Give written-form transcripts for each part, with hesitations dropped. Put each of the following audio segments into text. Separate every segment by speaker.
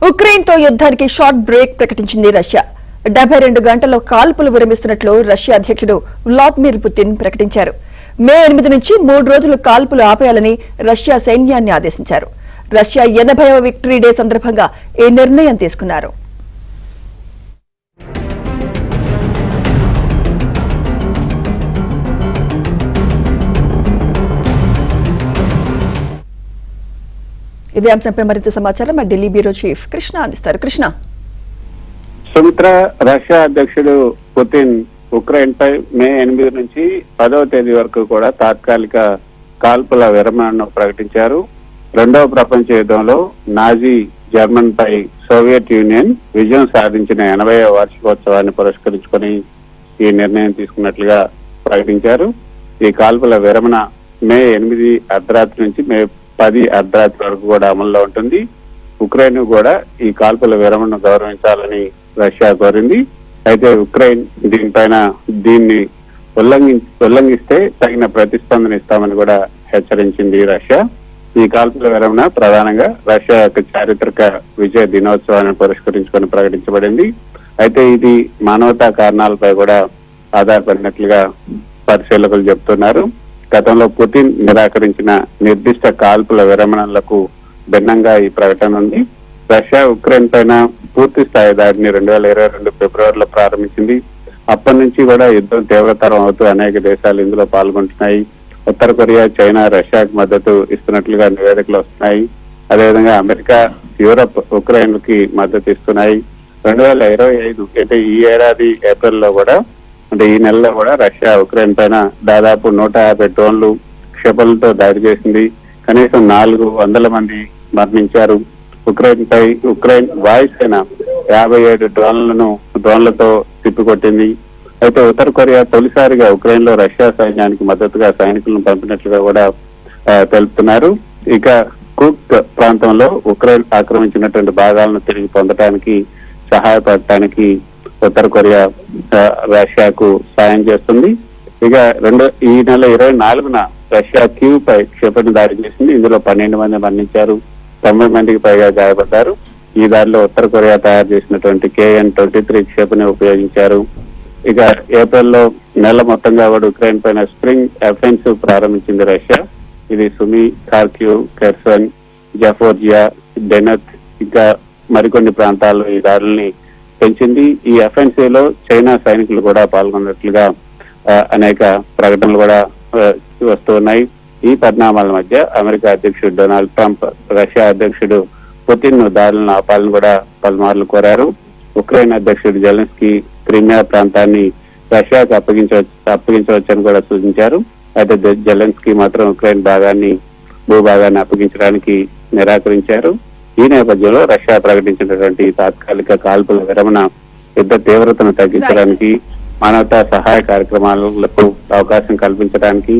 Speaker 1: Ukraine తో యుద్ధానికి short break ప్రకటించింది రష్యా. 72 గంటల్లో కాల్పులు విరమిస్తున్నట్లు రష్యా అధ్యక్షుడు వ్లాదిమిర్ పుతిన్ ప్రకటించారు. మే 8 నుంచి 3 రోజులు కాల్పులు ఆపేయాలని రష్యా సైన్యాన్ని ఆదేశించారు. రష్యా 80వ విక్టరీ డే సందర్భంగా ఈ నిర్ణయం తీసుకున్నారు. ఇదే అంశంపై మరింత సమాచారం మా ఢిల్లీ బ్యూరో చీఫ్ కృష్ణ అందిస్తారు. కృష్ణ.
Speaker 2: సుమిత్ర, రష్యా అధ్యక్షుడు పుతిన్ ఉక్రెయిన్ పై మే 8 నుంచి 10వ తేదీ వరకు కూడా తాత్కాలిక కాల్పుల విరమణను ప్రకటించారు. రెండవ ప్రపంచ యుద్ధంలో నాజీ జర్మన్ పై సోవియట్ యూనియన్ విజయం సాధించిన 80వ వార్షికోత్సవాన్ని పురస్కరించుకొని ఈ నిర్ణయం తీసుకున్నట్లుగా ప్రకటించారు. ఈ కాల్పుల విరమణ మే 8 అర్ధరాత్రి నుంచి మే 10 అర్ధరాత్రి వరకు కూడా అమల్లో ఉంటుంది. ఉక్రెయిన్ కూడా ఈ కాల్పుల విరమణను గౌరవించాలని రష్యా కోరింది. అయితే ఉక్రెయిన్ దీన్ని ఉల్లంఘిస్తే తగిన ప్రతిస్పందన ఇస్తామని కూడా హెచ్చరించింది రష్యా. ఈ కాల్పుల విరమణ ప్రధానంగా రష్యా యొక్క చారిత్రక విజయ దినోత్సవాన్ని పురస్కరించుకొని ప్రకటించబడింది. అయితే ఇది మానవతా కారణాలపై కూడా ఆధారపడినట్లుగా పరిశీలకులు చెబుతున్నారు. గతంలో పుతిన్ నిరాకరించిన నిర్దిష్ట కాల్పుల విరమణలకు భిన్నంగా ఈ ప్రకటన ఉంది. రష్యా ఉక్రెయిన్ పైన పూర్తి స్థాయి దాడిని 2022 ఫిబ్రవరిలో ప్రారంభించింది. అప్పటి నుంచి కూడా యుద్ధం తీవ్రతరం అవుతూ అనేక దేశాలు ఇందులో పాల్గొంటున్నాయి. ఉత్తర కొరియా, చైనా రష్యాకు మద్దతు ఇస్తున్నట్లుగా నివేదికలు వస్తున్నాయి. అదేవిధంగా అమెరికా, యూరప్ ఉక్రెయిన్ కి మద్దతు ఇస్తున్నాయి. 2025 అంటే ఈ ఏడాది ఏప్రిల్లో కూడా ఈ నెలలో కూడా రష్యా ఉక్రెయిన్ పైన దాదాపు 150 డ్రోన్లు, క్షిపణులతో దాడి చేసింది. కనీసం 400 మంది మరణించారు. ఉక్రెయిన్ వాయుసేన 57 డ్రోన్లతో తిప్పికొట్టింది. అయితే ఉత్తర కొరియా తొలిసారిగా ఉక్రెయిన్ లో రష్యా సైన్యానికి మద్దతుగా సైనికులను పంపినట్లుగా కూడా తెలుపుతున్నారు. ఇక కుర్క్ ప్రాంతంలో ఉక్రెయిన్ ఆక్రమించినటువంటి భాగాలను తిరిగి పొందడానికి సహాయపడటానికి ఉత్తర కొరియా రష్యాకు సాయం చేస్తుంది. ఇక ఈ నెల 24న రష్యా కీవ్ పై క్షిపణి దాడి చేసింది. ఇందులో 12 మంది మరణించారు, 90 మందికి పైగా గాయపడ్డారు. ఈ దాడిలో ఉత్తర కొరియా తయారు చేసినటువంటి KN-23 క్షిపణి ఉపయోగించారు. ఇక ఏప్రిల్లో నెల మొత్తంగా కూడా ఉక్రెయిన్ పైన స్ప్రింగ్ అఫెన్సివ్ ప్రారంభించింది రష్యా. ఇది సుమి, ఖార్కివ్, ఖెర్సన్, జపోర్జియా, డెనత్ ఇంకా మరికొన్ని ప్రాంతాల్లో ఈ దాడుల్ని పెంచింది. ఈ అఫెన్సివ్ లో చైనా సైనికులు కూడా పాల్గొన్నట్లుగా అనేక ప్రకటనలు కూడా వస్తూ ఉన్నాయి. ఈ పరిణామాల మధ్య అమెరికా అధ్యక్షుడు డొనాల్డ్ ట్రంప్ రష్యా అధ్యక్షుడు పుతిన్ ను దాడులను ఆపాలని కూడా పలుమార్లు కోరారు. ఉక్రెయిన్ అధ్యక్షుడు జెలెన్స్కీ క్రిమియా ప్రాంతాన్ని రష్యాకు అప్పగించవచ్చని కూడా సూచించారు. అయితే జెలెన్స్కీ మాత్రం ఉక్రెయిన్ భూభాగాన్ని అప్పగించడానికి నిరాకరించారు. ఈ నేపథ్యంలో రష్యా ప్రకటించినటువంటి తాత్కాలిక కాల్పుల విరమణ యుద్ధ తీవ్రతను తగ్గించడానికి, మానవతా సహాయ కార్యక్రమాలకు అవకాశం కల్పించడానికి,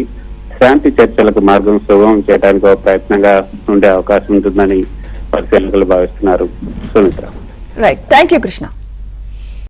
Speaker 2: శాంతి చర్చలకు మార్గం సుగమం చేయడానికి ఒక ప్రయత్నంగా ఉండే అవకాశం ఉంటుందని పరిశీలకులు భావిస్తున్నారు. Sumitra.
Speaker 1: Right, thank you Krishna.